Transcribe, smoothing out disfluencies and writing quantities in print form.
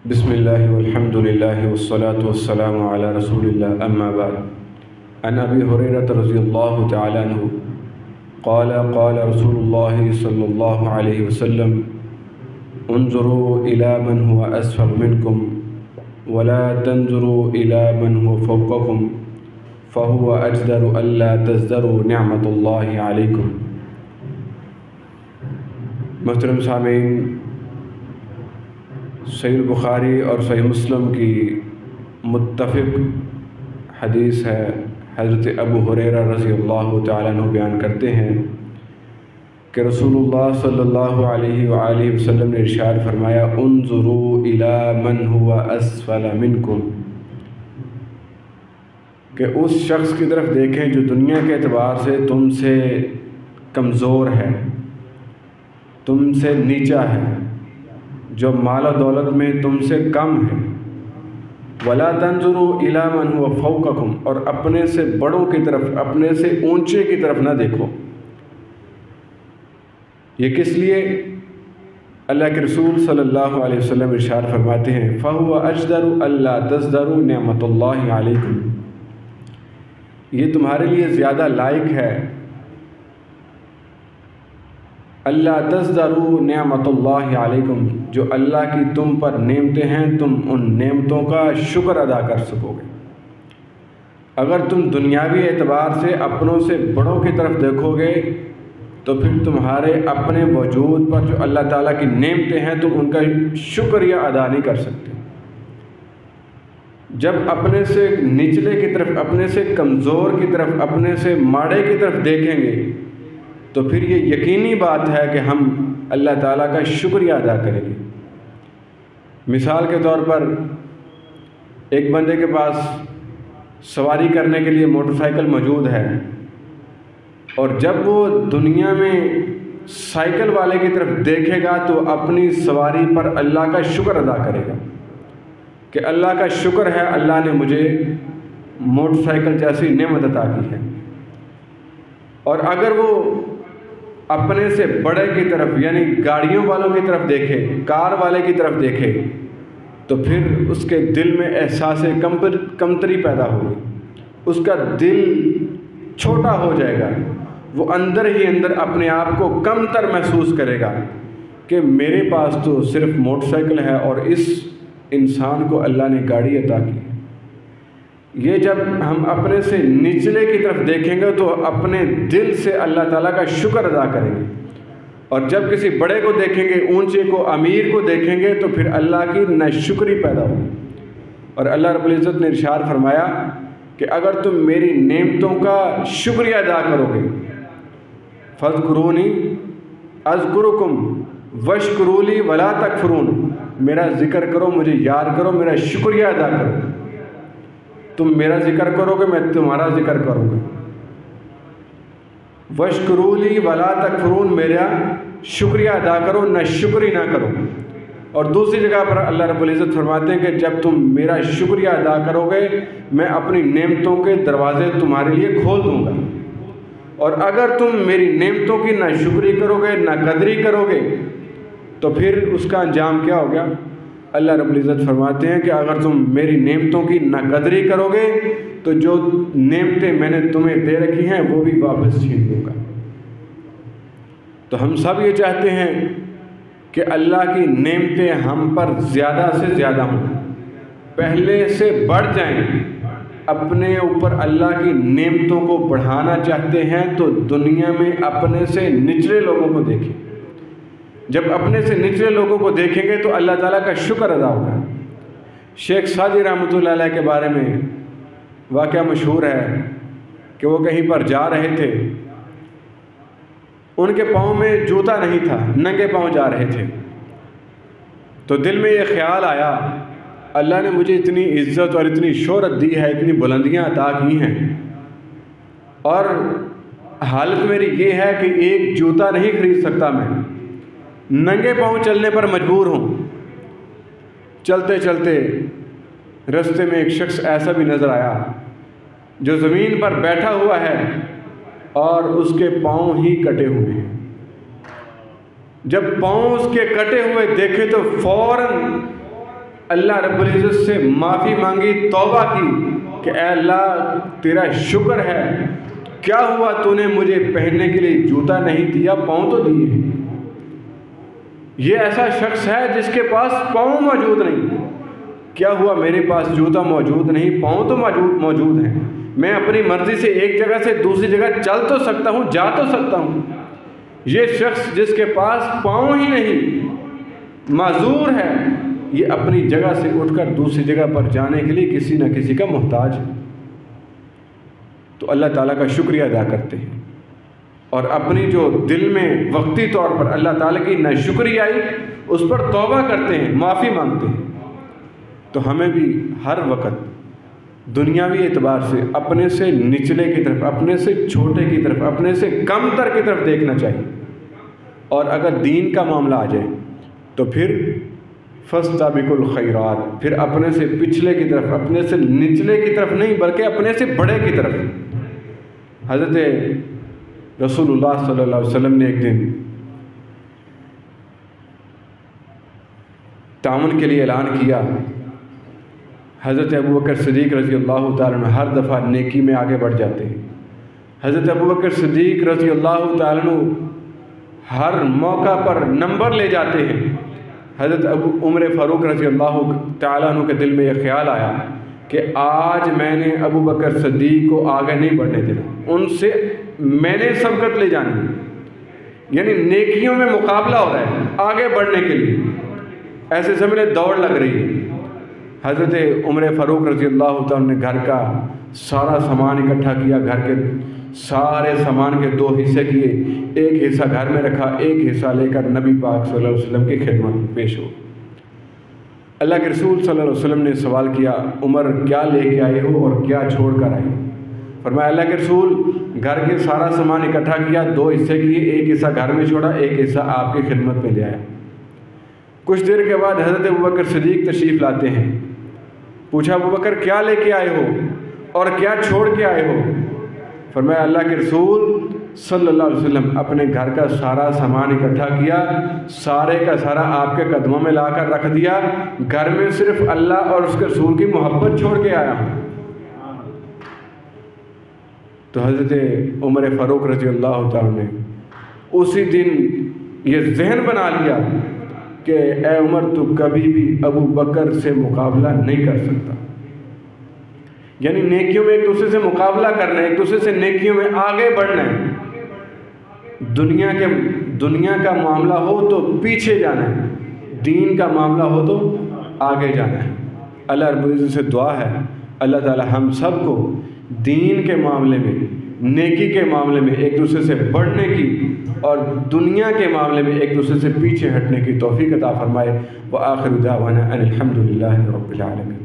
بسم اللہ والحمد للہ والصلاة والسلام علی رسول اللہ اما بعد عن ابی ہریرہ رضی اللہ تعالی عنہ قال قال رسول اللہ صلی اللہ علیہ وسلم انظروا الى من هو اسفل منكم ولا تنظروا الى من هو فوقكم فهو اجدر الا تزدروا نعمت اللہ علیکم۔ محترم سامعین، صحیح بخاری اور صحیح مسلم کی متفق حدیث ہے۔ حضرت ابو ہریرہ رضی اللہ تعالیٰ عنہ بیان کرتے ہیں کہ رسول اللہ صلی اللہ علیہ وآلہ وسلم نے ارشاد فرمایا انظروا الی من هو اسفل منکم، کہ اس شخص کی طرف دیکھیں جو دنیا کے اعتبار سے تم سے کمزور ہے، تم سے نیچا ہے، جو مال و دولت میں تم سے کم ہے۔ وَلَا تَنظُرُوا إِلَىٰ مَنْ هُوَ فَوْقَكُمْ، اور اپنے سے بڑوں کی طرف، اپنے سے اونچے کی طرف نہ دیکھو۔ یہ کس لیے؟ اللہ کے رسول صلی اللہ علیہ وسلم ارشاد فرماتے ہیں فَهُوَ أَجْدَرُ أَلَّا تَزْدَرُوا نِعْمَتَ اللَّهِ عَلَيْكُمْ، یہ تمہارے لیے زیادہ لائق ہے اللہ تزدروا نعمت اللہ علیکم، جو اللہ کی تم پر نعمتیں ہیں تم ان نعمتوں کا شکر ادا کر سکو گے۔ اگر تم دنیاوی اعتبار سے اپنوں سے بڑوں کی طرف دیکھو گے تو پھر تمہارے اپنے وجود پر جو اللہ تعالیٰ کی نعمتیں ہیں تم ان کا شکریہ ادا نہیں کر سکتے۔ جب اپنے سے نچلے کی طرف، اپنے سے کمزور کی طرف، اپنے سے ماڑے کی طرف دیکھیں گے تو پھر یہ یقینی بات ہے کہ ہم اللہ تعالیٰ کا شکریہ ادا کریں گے۔ مثال کے طور پر ایک بندے کے پاس سواری کرنے کے لیے موٹر سائیکل موجود ہے، اور جب وہ دنیا میں سائیکل والے کی طرف دیکھے گا تو اپنی سواری پر اللہ کا شکر ادا کرے گا کہ اللہ کا شکر ہے اللہ نے مجھے موٹر سائیکل جیسی نعمت عطا کی ہے۔ اور اگر وہ اپنے سے بڑے کی طرف یعنی گاڑیوں والوں کی طرف دیکھے، کار والے کی طرف دیکھے تو پھر اس کے دل میں احساس کمتری پیدا ہوگی، اس کا دل چھوٹا ہو جائے گا، وہ اندر ہی اندر اپنے آپ کو کم تر محسوس کرے گا کہ میرے پاس تو صرف موٹر سائیکل ہے اور اس انسان کو اللہ نے گاڑی عطا کی۔ یہ جب ہم اپنے سے نچلے کی طرف دیکھیں گے تو اپنے دل سے اللہ تعالیٰ کا شکر ادا کریں گے، اور جب کسی بڑے کو دیکھیں گے، اونچے کو، امیر کو دیکھیں گے تو پھر اللہ کی ناشکری پیدا ہوگی۔ اور اللہ رب العزت نے ارشاد فرمایا کہ اگر تم میری نعمتوں کا شکریہ ادا کرو گے فاذکرونی اذکرکم واشکروا لی ولا تکفرون، میرا ذکر کرو، مجھے یاد کرو، میرا شکریہ ادا کرو۔ تم میرا ذکر کرو گے میں تمہارا ذکر کروں گا۔ واشکروا لی ولا تکفرون، میرا شکریہ ادا کرو، ناشکری نہ کرو۔ اور دوسری جگہ پر اللہ رب العزت فرماتے ہیں کہ جب تم میرا شکریہ ادا کرو گے میں اپنی نعمتوں کے دروازے تمہارے لیے کھول دوں گا، اور اگر تم میری نعمتوں کی ناشکری کرو گے، ناقدری کرو گے تو پھر اس کا انجام کیا ہو گیا؟ اللہ رب العزت فرماتے ہیں کہ اگر تم میری نعمتوں کی ناقدری کرو گے تو جو نعمتیں میں نے تمہیں دے رکھی ہیں وہ بھی واپس چھین دوں گا۔ تو ہم سب یہ چاہتے ہیں کہ اللہ کی نعمتیں ہم پر زیادہ سے زیادہ ہوں، پہلے سے بڑھ جائیں۔ اپنے اوپر اللہ کی نعمتوں کو بڑھانا چاہتے ہیں تو دنیا میں اپنے سے نچلے لوگوں کو دیکھیں۔ جب اپنے سے نچلے لوگوں کو دیکھیں گے تو اللہ تعالیٰ کا شکر ادا ہوگا۔ شیخ سعدی رحمۃ اللہ علیہ کے بارے میں واقعہ مشہور ہے کہ وہ کہیں پر جا رہے تھے، ان کے پاؤں میں جوتا نہیں تھا، ننگے پاؤں جا رہے تھے، تو دل میں یہ خیال آیا اللہ نے مجھے اتنی عزت اور اتنی شہرت دی ہے، اتنی بلندیاں عطا کی ہیں، اور حالت میری یہ ہے کہ ایک جوتا نہیں خرید سکتا، میں ننگے پاؤں چلنے پر مجبور ہوں۔ چلتے چلتے رستے میں ایک شخص ایسا بھی نظر آیا جو زمین پر بیٹھا ہوا ہے اور اس کے پاؤں ہی کٹے ہوئے ہیں۔ جب پاؤں اس کے کٹے ہوئے دیکھے تو فوراً اللہ رب العزت سے معافی مانگی، توبہ کی کہ اے اللہ تیرا شکر ہے، کیا ہوا تو نے مجھے پہننے کے لیے جوتا نہیں دیا، پاؤں تو دیے ہیں۔ یہ ایسا شخص ہے جس کے پاس پاؤں موجود نہیں، کیا ہوا میرے پاس جوتا موجود نہیں، پاؤں تو موجود ہیں، میں اپنی مرضی سے ایک جگہ سے دوسری جگہ چل تو سکتا ہوں، جا تو سکتا ہوں۔ یہ شخص جس کے پاس پاؤں ہی نہیں، معذور ہے، یہ اپنی جگہ سے اٹھ کر دوسری جگہ پر جانے کے لیے کسی نہ کسی کا محتاج ہے۔ تو اللہ تعالیٰ کا شکریہ ادا کرتے ہیں، اور اپنی جو دل میں وقتی طور پر اللہ تعالیٰ کی ناشکری آئی اس پر توبہ کرتے ہیں، معافی مانگتے ہیں۔ تو ہمیں بھی ہر وقت دنیاوی اعتبار سے اپنے سے نچلے کی طرف، اپنے سے چھوٹے کی طرف، اپنے سے کم تر کی طرف دیکھنا چاہیے، اور اگر دین کا معاملہ آ جائے تو پھر فاستبقوا الخیرات، پھر اپنے سے پچھلے کی طرف، اپنے سے نچلے کی طرف نہیں بلکہ اپنے سے بڑے کی طرف۔ حضرت رسول اللہ صلی اللہ علیہ وسلم نے ایک دن تعاون کے لیے اعلان کیا۔ حضرت ابوبکر صدیق رضی اللہ تعالیٰ عنہ ہر دفعہ نیکی میں آگے بڑھ جاتے ہیں۔ حضرت ابوبکر صدیق رضی اللہ تعالیٰ عنہ ہر موقع پر نمبر لے جاتے ہیں۔ حضرت عمر فاروق رضی اللہ تعالیٰ عنہ کے دل میں یہ خیال آیا کہ آج میں نے ابوبکر صدیق کو آگے نہیں بڑھنے دینا، ان سے میں نے سبقت لے جانی ہے، یعنی نیکیوں میں مقابلہ ہو رہا ہے آگے بڑھنے کے لیے، ایسے سمجھے دوڑ لگ رہی ہے۔ حضرت عمر فاروق رضی اللہ تعالیٰ نے گھر کا سارا سامان اکٹھا کیا، گھر کے سارے سامان کے 2 حصے کیے، ایک حصہ گھر میں رکھا، ایک حصہ لے کر نبی پاک صلی اللہ علیہ وسلم کی خدمت میں پیش ہو۔ اللہ کے رسول صلی اللہ علیہ وسلم نے سوال کیا، عمر کیا لے کے آئے ہو اور کیا چھوڑ کر آئے؟ فرمایا اللہ کے رسول گھر کے سارا سامان اکٹھا کیا، 2 حصے کیے، ایک حصہ گھر میں چھوڑا، ایک حصہ آپ کی خدمت میں لے آیا۔ کچھ دیر کے بعد حضرت ابوبکر صدیق تشریف لاتے ہیں۔ پوچھا ابوبکر کیا لے کے آئے ہو اور کیا چھوڑ کے آئے ہو؟ فرمایا اللہ کے رسول صلی اللہ علیہ وسلم اپنے گھر کا سارا سامان اکٹھا کیا، سارے کا سارا آپ کے قدموں میں لا کر رکھ دیا، گھر میں صرف اللہ اور اس کے رسول کی محبت چھوڑ کے آیا ہوں۔ تو حضرت عمر فاروق رضی اللہ تعالیٰ نے اسی دن یہ ذہن بنا لیا کہ اے عمر تو کبھی بھی ابو بکر سے مقابلہ نہیں کر سکتا، یعنی نیکیوں میں ایک دوسرے سے مقابلہ کرنا ہے، ایک دوسرے سے نیکیوں میں آگے بڑھنا ہے۔ دنیا کا معاملہ ہو تو پیچھے جانا ہے، دین کا معاملہ ہو تو آگے جانا ہے۔ اللہ رب العزت سے دعا ہے اللہ تعالی ہم سب کو دین کے معاملے میں، نیکی کے معاملے میں ایک دوسرے سے بڑھنے کی اور دنیا کے معاملے میں ایک دوسرے سے پیچھے ہٹنے کی توفیق عطا فرمائے۔ وآخر دعوانا ان الحمد للہ رب العالمین۔